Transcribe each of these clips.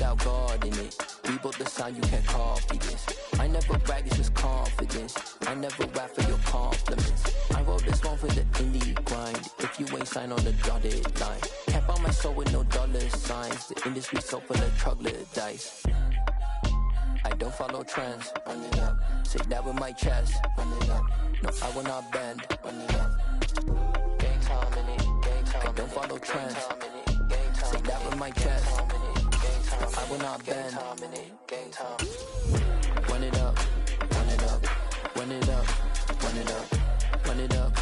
without guarding it. We built the sound, you can't copy this. I never brag, it's just confidence. I never rap for your compliments. I wrote this one for the indie grind. If you ain't signed on the dotted line, can't buy my soul with no dollar signs. The industry so full of troglodytes. I don't follow trends. Run it up. Say that with my chest. Run it up. No, I will not bend. Run it up. Gang time in it. Gang time. I don't follow trends. Say that with my chest. No, I will not bend. Gang time. Run it up. Run it up. Run it up. Run it up. Run it up.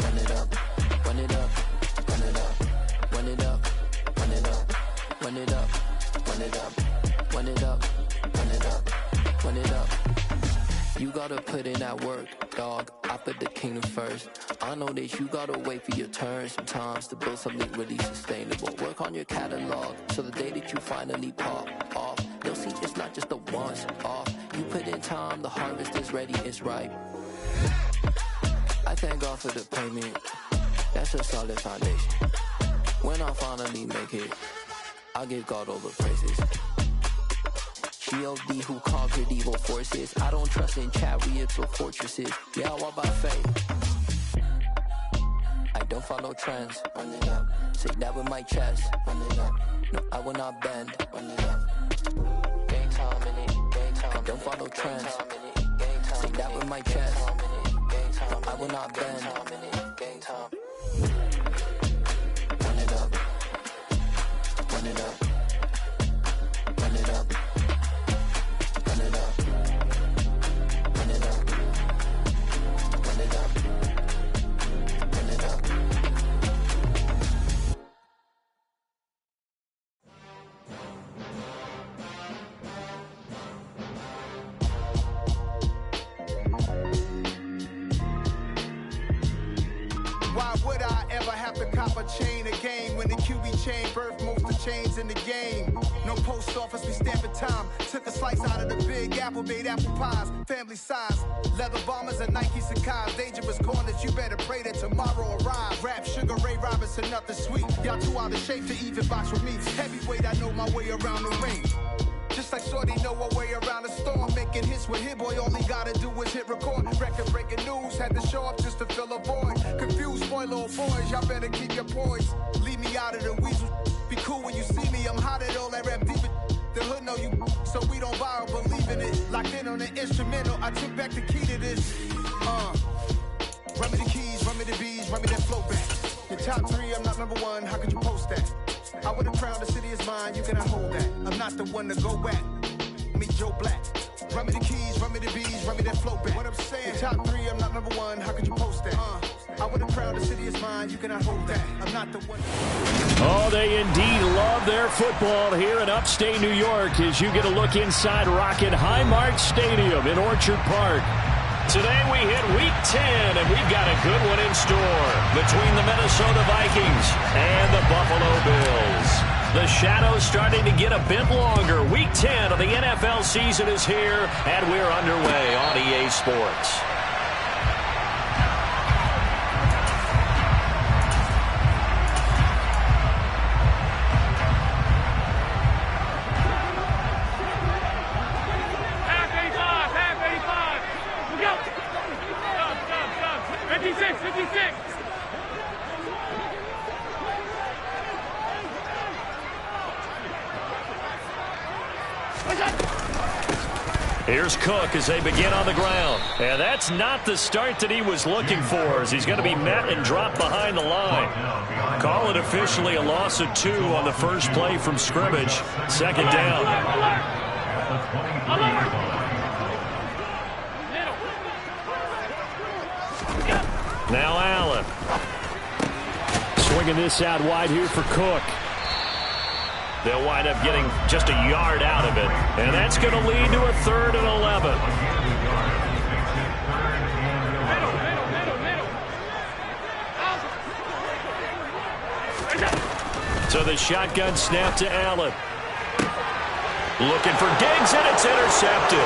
Run it up. Run it up. Run it up. Run it up. Run it up. Run it up. Run it up. Run it up. Run it up, run it up. You gotta put in that work, dog. I put the kingdom first. I know that you gotta wait for your turn sometimes to build something really sustainable. Work on your catalog, so the day that you finally pop off, you'll see it's not just a once off. You put in time, the harvest is ready, it's ripe. I thank God for the payment. That's a solid foundation. When I finally make it, I'll give God all the praises. G.O.D. who conquered evil forces. I don't trust in chariots or fortresses. Yeah, I walk by faith. I don't follow trends. Run it up. Say that with my chest. Run it up. No, I will not bend. Run it up. Gang time in it. Gang time. I don't follow trends. Say that with my chest. No, I will not bend. Gang time. Run it up. Run it up. Run it up. Run it up. Run it up. Run it up. Run it up. Why would I ever have to cop a chain again when the QB chain birthed most of the chains in the game? No post office, we stamping time. Took a slice out of the big apple, made apple pies, family size. Leather bombers and Nike Sacai's. Dangerous corners, you better pray that tomorrow arrive. Rap, Sugar Ray Robinson, nothing sweet. Y'all too out of shape to even box with me. Heavyweight, I know my way around the ring. Just like Shorty know her way around the storm. Making hits with Hit Boy, all he gotta do is hit record. Record breaking news, had to show up just to fill a void. Confused boy, little boys, y'all better keep your poise. Leave me out of the weasel. Be cool when you see me, I'm hot at all that rap deep. The hood know you, so we don't borrow, believe in it. Locked in on the instrumental, I took back the key to this. Run me the keys, run me the bees, run me that flow back. Your top three, I'm not number one, how could you post that? I would've crowned the city is mine, you cannot hold that. I'm not the one to go back. Meet Joe Black. Run me the keys, run me the bees, run me that flow back. What I'm saying, your top three, I'm not number one, how could you post that? I would've crowned the city is mine, you cannot hold that. I'm not the one. Oh, they indeed love their football here in upstate New York as you get a look inside Rocket Highmark Stadium in Orchard Park. Today we hit Week 10, and we've got a good one in store between the Minnesota Vikings and the Buffalo Bills. The shadow's starting to get a bit longer. Week 10 of the NFL season is here, and we're underway on EA Sports. Here's Cook as they begin on the ground. And that's not the start that he was looking for, as he's going to be met and dropped behind the line. Call it officially a loss of 2 on the first play from scrimmage. Second down. Now Allen. Swinging this out wide here for Cook. They'll wind up getting just a yard out of it. And that's going to lead to a 3rd and 11. So the shotgun snap to Allen. Looking for Diggs, and it's intercepted.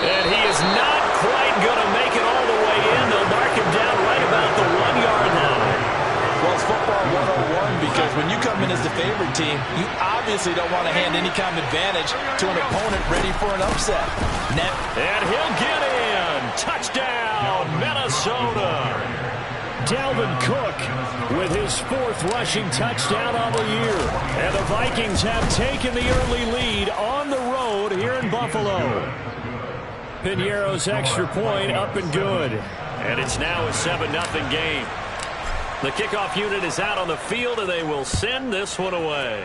And he is not quite going to make it all the way in. They'll mark him down right about the 1-yard line. Well, it's Football 101 because when you come in as the favorite team, you obviously don't want to hand any kind of advantage to an opponent ready for an upset. And he'll get in. Touchdown, Minnesota. Dalvin Cook with his 4th rushing touchdown on the year. And the Vikings have taken the early lead on the road here in Buffalo. Piñeiro's extra point up and good. And it's now a 7-0 game. The kickoff unit is out on the field, and they will send this one away.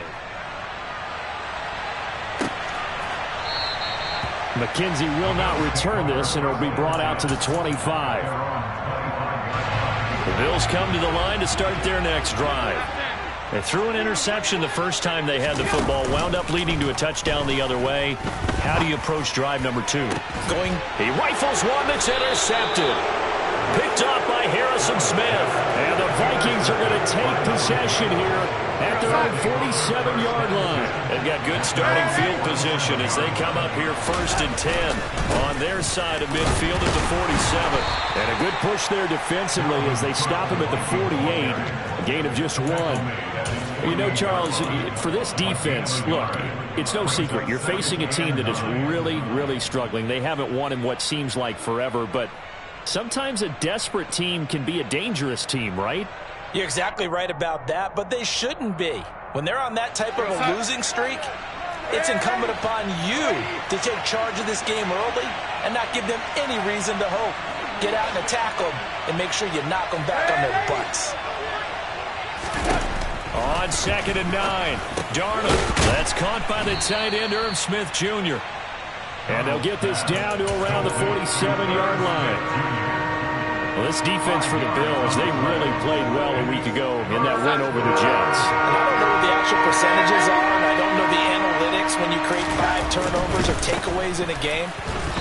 McKenzie will not return this, and it will be brought out to the 25. The Bills come to the line to start their next drive. They threw an interception the first time they had the football, wound up leading to a touchdown the other way. How do you approach drive number 2? He rifles one that's intercepted. Picked up by Harrison Smith. And the Vikings are going to take possession here at their own 47-yard line. They've got good starting field position as they come up here 1st and 10 on their side of midfield at the 47. And a good push there defensively as they stop him at the 48. A gain of just 1. You know, Charles, for this defense, look, it's no secret. You're facing a team that is really, really struggling. They haven't won in what seems like forever, but sometimes a desperate team can be a dangerous team, right? You're exactly right about that, but they shouldn't be. When they're on that type of a losing streak, it's incumbent upon you to take charge of this game early and not give them any reason to hope. Get out and attack them and make sure you knock them back on their butts. On 2nd and 9, Darnold. That's caught by the tight end, Irv Smith Jr. And they'll get this down to around the 47-yard line. Well, this defense for the Bills, they really played well a week ago in that win over the Jets. And I don't know what the actual percentages are, and I don't know the analytics when you create 5 turnovers or takeaways in a game.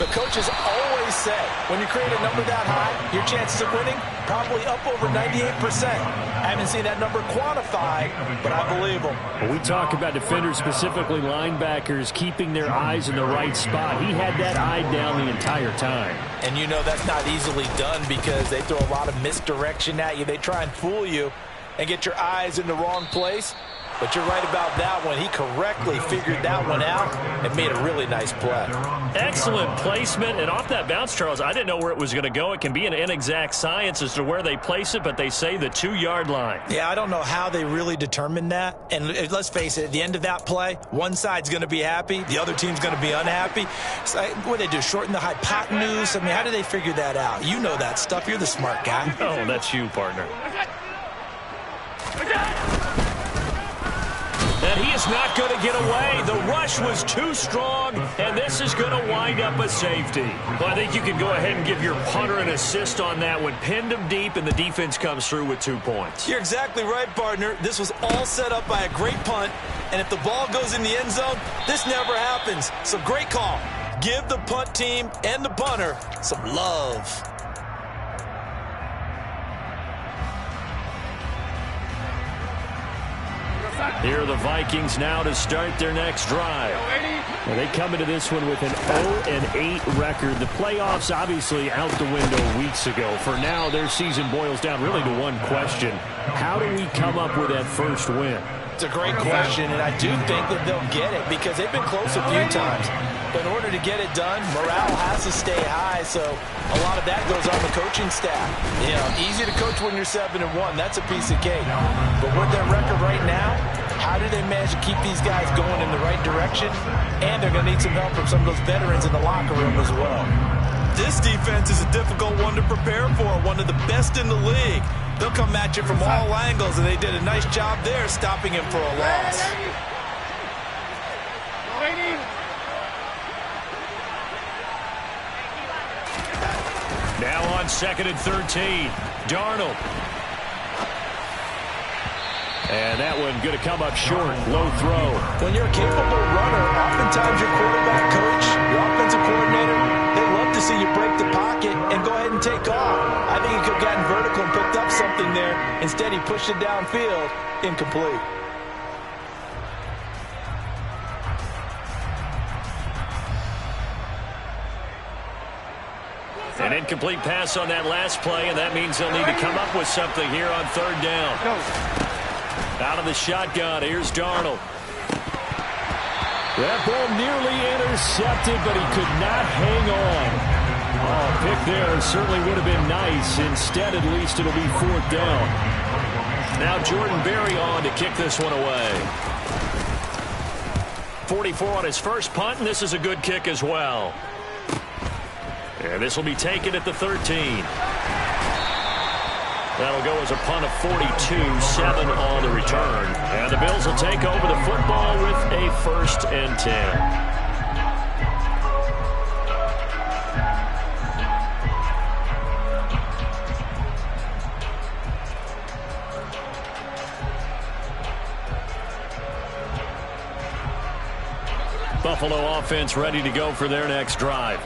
But coaches always say, when you create a number that high, your chances of winning probably up over 98%. I haven't seen that number quantified, but I believe them. When we talk about defenders, specifically linebackers, keeping their eyes in the right spot, he had that eye down the entire time. And you know that's not easily done because they throw a lot of misdirection at you. They try and fool you and get your eyes in the wrong place. But you're right about that one. He correctly figured that one out and made a really nice play. Excellent placement. And off that bounce, Charles, I didn't know where it was going to go. It can be an inexact science as to where they place it, but they say the 2-yard line. Yeah, I don't know how they really determined that. And let's face it, at the end of that play, one side's going to be happy, the other team's going to be unhappy. So, what do they do, shorten the hypotenuse? I mean, how do they figure that out? You know that stuff. You're the smart guy. Oh, that's you, partner. And he is not going to get away. The rush was too strong, and this is going to wind up a safety. Well, I think you can go ahead and give your punter an assist on that one. Pinned him deep, and the defense comes through with 2 points. You're exactly right, partner. This was all set up by a great punt, and if the ball goes in the end zone, this never happens. So great call. Give the punt team and the punter some love. Here are the Vikings now to start their next drive. Well, they come into this one with an 0-8 record. The playoffs obviously out the window weeks ago. For now, their season boils down really to one question. How do we come up with that first win? It's a great question, and I do think that they'll get it because they've been close a few times. But in order to get it done, morale has to stay high, so a lot of that goes on the coaching staff. You know, easy to coach when you're 7-1. That's a piece of cake. But with their record right now, how do they manage to keep these guys going in the right direction? And they're going to need some help from some of those veterans in the locker room as well. This defense is a difficult one to prepare for, one of the best in the league. They'll come at you from all angles, and they did a nice job there stopping him for a loss. Now on 2nd and 13, Darnold. And that one going to come up short, low throw. When you're a capable runner, oftentimes your quarterback coach, your offensive coordinator, they love to see you break the pocket and go ahead and take off. I think he could have gotten vertical and picked up something there. Instead, he pushed it downfield, incomplete. An incomplete pass on that last play, and that means they'll need to come up with something here on 3rd down. Out of the shotgun, here's Darnold. That ball nearly intercepted, but he could not hang on. Oh, pick there certainly would have been nice. Instead, at least it'll be 4th down. Now Jordan Berry on to kick this one away. 44 on his first punt, and this is a good kick as well. And this will be taken at the 13. That'll go as a punt of 42, 7 on the return. And the Bills will take over the football with a 1st and 10. Buffalo offense ready to go for their next drive.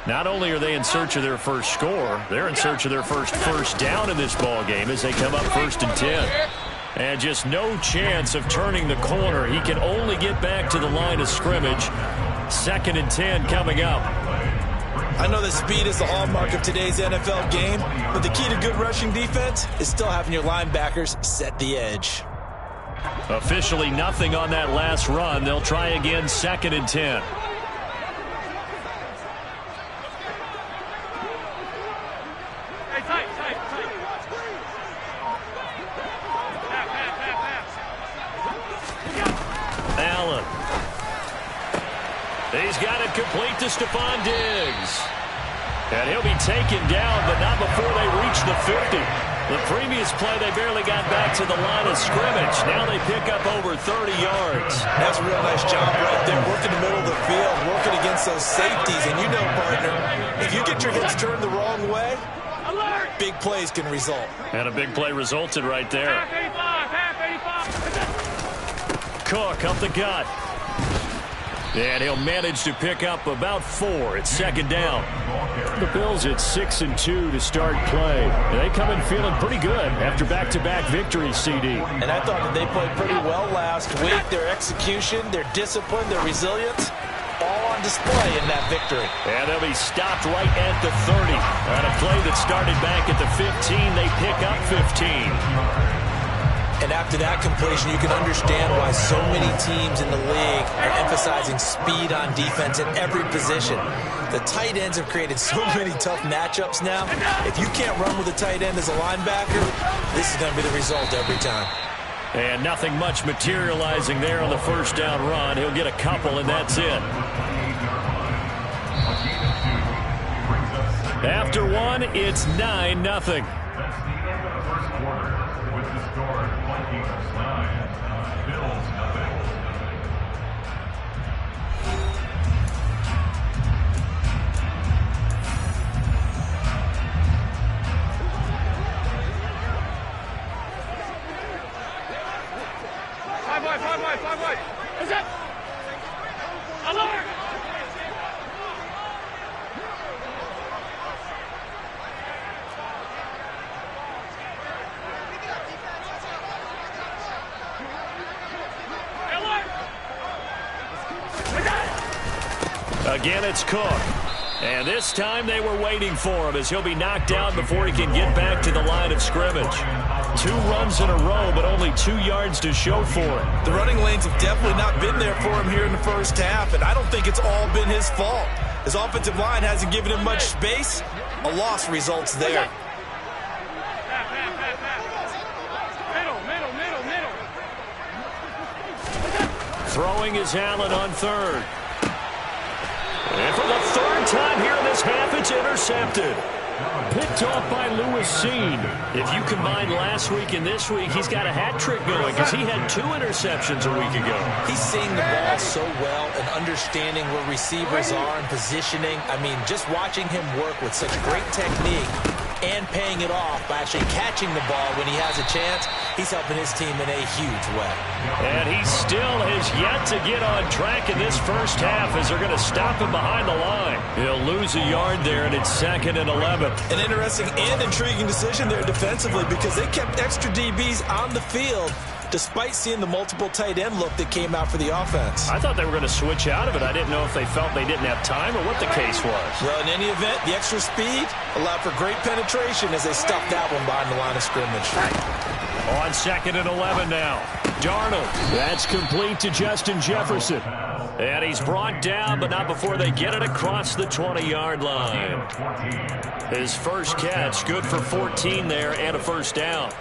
Not only are they in search of their first score, they're in search of their first down in this ball game as they come up 1st and 10. And just no chance of turning the corner. He can only get back to the line of scrimmage. 2nd and 10 coming up. I know that speed is the hallmark of today's NFL game, but the key to good rushing defense is still having your linebackers set the edge. Officially nothing on that last run. They'll try again 2nd and 10. Allen. He's got it complete to Stephon Diggs. And he'll be taken down, but not before they reach the 50. The previous play, they barely got back to the line of scrimmage. Now they pick up over 30 yards. That's a real nice job right there, working the middle of the field, working against those safeties. And you know, partner, if you get your hips turned the wrong way, big plays can result. And a big play resulted right there. Cook up the gut. And he'll manage to pick up about 4. It's 2nd down. The Bills at 6 and 2 to start play. They come in feeling pretty good after back-to-back victories, CD. And I thought that they played pretty well last week. Their execution, their discipline, their resilience, all on display in that victory. And they'll be stopped right at the 30. On a play that started back at the 15, they pick up 15. And after that completion, you can understand why so many teams in the league are emphasizing speed on defense at every position. The tight ends have created so many tough matchups now. If you can't run with a tight end as a linebacker, this is going to be the result every time. And nothing much materializing there on the 1st down run. He'll get a couple, and that's it. After one, it's 9-0. Vikings 9, Bills nothing. Five wide. What's up? Alert! Again, it's Cook. And this time they were waiting for him as he'll be knocked down before he can get back to the line of scrimmage. 2 runs in a row, but only 2 yards to show for it. The running lanes have definitely not been there for him here in the first half, and I don't think it's all been his fault. His offensive line hasn't given him much space. A loss results there. Throwing is Allen on 3rd. And for the 3rd time here in this half, it's intercepted. Picked off by Lewis Seen. If you combine last week and this week, he's got a hat trick going because he had 2 interceptions a week ago. He's seeing the ball so well and understanding where receivers are and positioning. I mean, just watching him work with such great technique and paying it off by actually catching the ball when he has a chance, he's helping his team in a huge way. And he still has yet to get on track in this first half as they're going to stop him behind the line. He'll lose a yard there, and it's 2nd and 11. An interesting and intriguing decision there defensively because they kept extra DBs on the field despite seeing the multiple tight end look that came out for the offense. I thought they were going to switch out of it. I didn't know if they felt they didn't have time or what the case was. Well, in any event, the extra speed allowed for great penetration as they stuffed that one behind the line of scrimmage. On 2nd and 11 now. Darnold. That's complete to Justin Jefferson. And he's brought down, but not before they get it across the 20-yard line. His first catch, good for 14 there and a first down.